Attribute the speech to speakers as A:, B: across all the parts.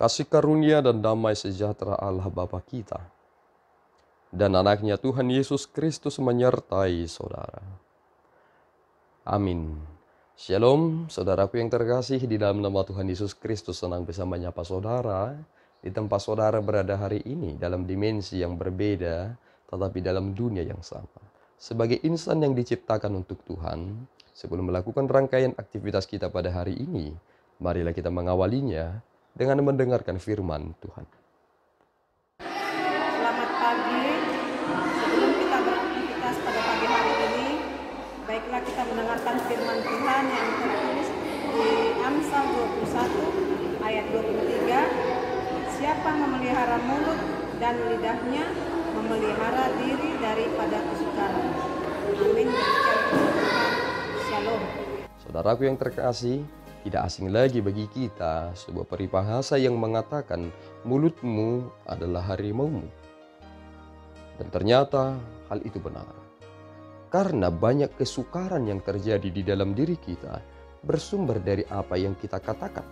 A: Kasih karunia dan damai sejahtera Allah Bapa kita dan anaknya Tuhan Yesus Kristus menyertai saudara. Amin. Shalom, saudaraku yang terkasih, di dalam nama Tuhan Yesus Kristus senang bisa menyapa saudara di tempat saudara berada hari ini dalam dimensi yang berbeda tetapi dalam dunia yang sama. Sebagai insan yang diciptakan untuk Tuhan, sebelum melakukan rangkaian aktivitas kita pada hari ini, marilah kita mengawalinya dengan mendengarkan firman Tuhan.
B: Selamat pagi. Sebelum kita beraktivitas pada pagi hari ini, baiklah kita mendengarkan firman Tuhan yang tertulis di Amsal 21 ayat 23. Siapa memelihara mulut dan lidahnya, memelihara diri daripada kesukaran. Amin. Demikian firman Tuhan. Shalom.
A: Saudaraku yang terkasih, tidak asing lagi bagi kita sebuah peribahasa yang mengatakan mulutmu adalah harimaumu. Dan ternyata hal itu benar. Karena banyak kesukaran yang terjadi di dalam diri kita bersumber dari apa yang kita katakan.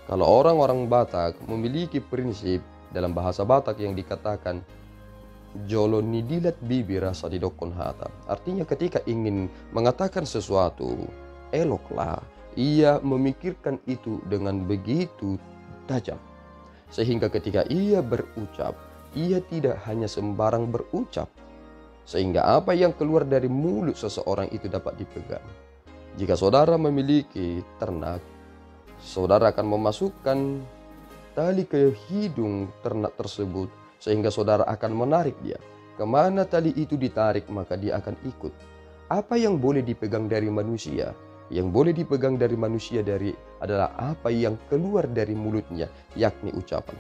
A: Kalau orang-orang Batak memiliki prinsip dalam bahasa Batak yang dikatakan jolo nidilat bibi rasa didokon hata. Artinya ketika ingin mengatakan sesuatu, eloklah. Ia memikirkan itu dengan begitu tajam. Sehingga ketika ia berucap, ia tidak hanya sembarang berucap. Sehingga apa yang keluar dari mulut seseorang itu dapat dipegang. Jika saudara memiliki ternak, saudara akan memasukkan tali ke hidung ternak tersebut. Sehingga saudara akan menarik dia. Kemana tali itu ditarik, maka dia akan ikut. Apa yang boleh dipegang dari manusia? Yang boleh dipegang dari manusia adalah apa yang keluar dari mulutnya, yakni ucapan.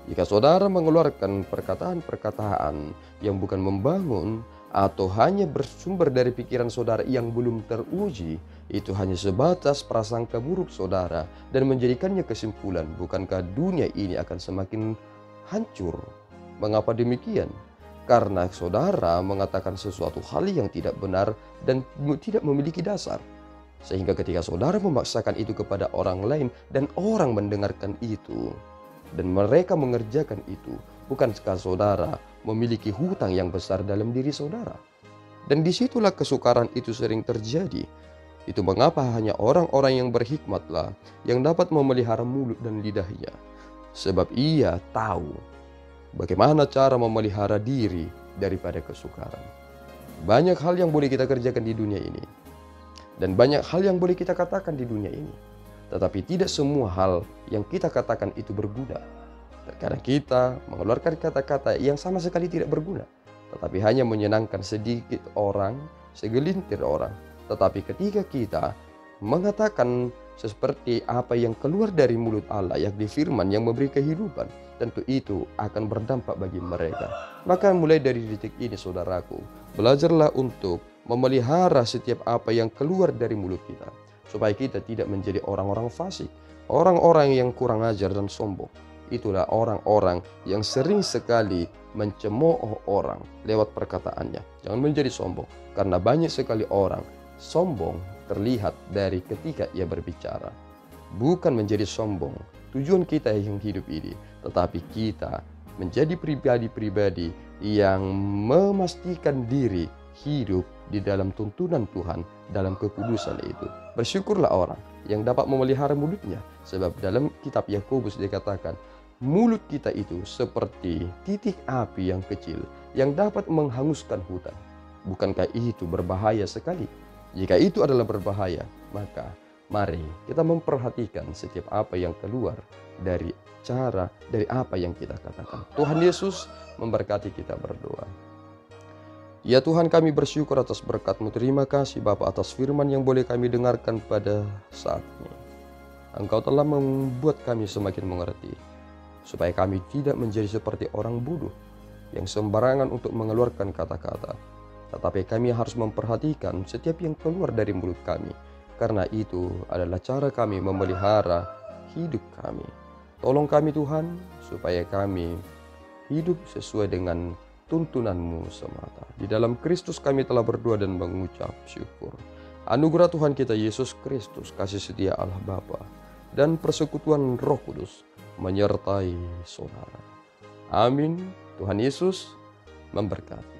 A: Jika saudara mengeluarkan perkataan-perkataan yang bukan membangun atau hanya bersumber dari pikiran saudara yang belum teruji, itu hanya sebatas prasangka buruk saudara dan menjadikannya kesimpulan, bukankah dunia ini akan semakin hancur? Mengapa demikian? Karena saudara mengatakan sesuatu hal yang tidak benar dan tidak memiliki dasar. Sehingga ketika saudara memaksakan itu kepada orang lain dan orang mendengarkan itu dan mereka mengerjakan itu, bukankah saudara memiliki hutang yang besar dalam diri saudara? Dan disitulah kesukaran itu sering terjadi. Itu mengapa hanya orang-orang yang berhikmatlah yang dapat memelihara mulut dan lidahnya. Sebab ia tahu bagaimana cara memelihara diri daripada kesukaran. Banyak hal yang boleh kita kerjakan di dunia ini. Dan banyak hal yang boleh kita katakan di dunia ini. Tetapi tidak semua hal yang kita katakan itu berguna. Terkadang kita mengeluarkan kata-kata yang sama sekali tidak berguna. Tetapi hanya menyenangkan sedikit orang, segelintir orang. Tetapi ketika kita mengatakan seperti apa yang keluar dari mulut Allah, yakni firman yang memberi kehidupan, tentu itu akan berdampak bagi mereka. Maka mulai dari detik ini saudaraku, belajarlah untuk memelihara setiap apa yang keluar dari mulut kita, supaya kita tidak menjadi orang-orang fasik, orang-orang yang kurang ajar dan sombong. Itulah orang-orang yang sering sekali mencemooh orang lewat perkataannya. Jangan menjadi sombong, karena banyak sekali orang sombong terlihat dari ketika ia berbicara. Bukan menjadi sombong tujuan kita yang hidup ini, tetapi kita menjadi pribadi-pribadi yang memastikan diri hidup di dalam tuntunan Tuhan, dalam kekudusan itu. Bersyukurlah orang yang dapat memelihara mulutnya, sebab dalam kitab Yakobus dikatakan mulut kita itu seperti titik api yang kecil yang dapat menghanguskan hutan. Bukankah itu berbahaya sekali? Jika itu adalah berbahaya, maka mari kita memperhatikan setiap apa yang keluar dari apa yang kita katakan. Tuhan Yesus memberkati kita, berdoa. Ya Tuhan, kami bersyukur atas berkat-Mu. Terima kasih Bapa atas firman yang boleh kami dengarkan pada saat ini. Engkau telah membuat kami semakin mengerti, supaya kami tidak menjadi seperti orang bodoh yang sembarangan untuk mengeluarkan kata-kata. Tetapi kami harus memperhatikan setiap yang keluar dari mulut kami, karena itu adalah cara kami memelihara hidup kami. Tolong kami Tuhan, supaya kami hidup sesuai dengan tuntunan-Mu semata. Di dalam Kristus kami telah berdoa dan mengucap syukur. Anugerah Tuhan kita Yesus Kristus, kasih setia Allah Bapa, dan persekutuan Roh Kudus menyertai saudara. Amin. Tuhan Yesus memberkati.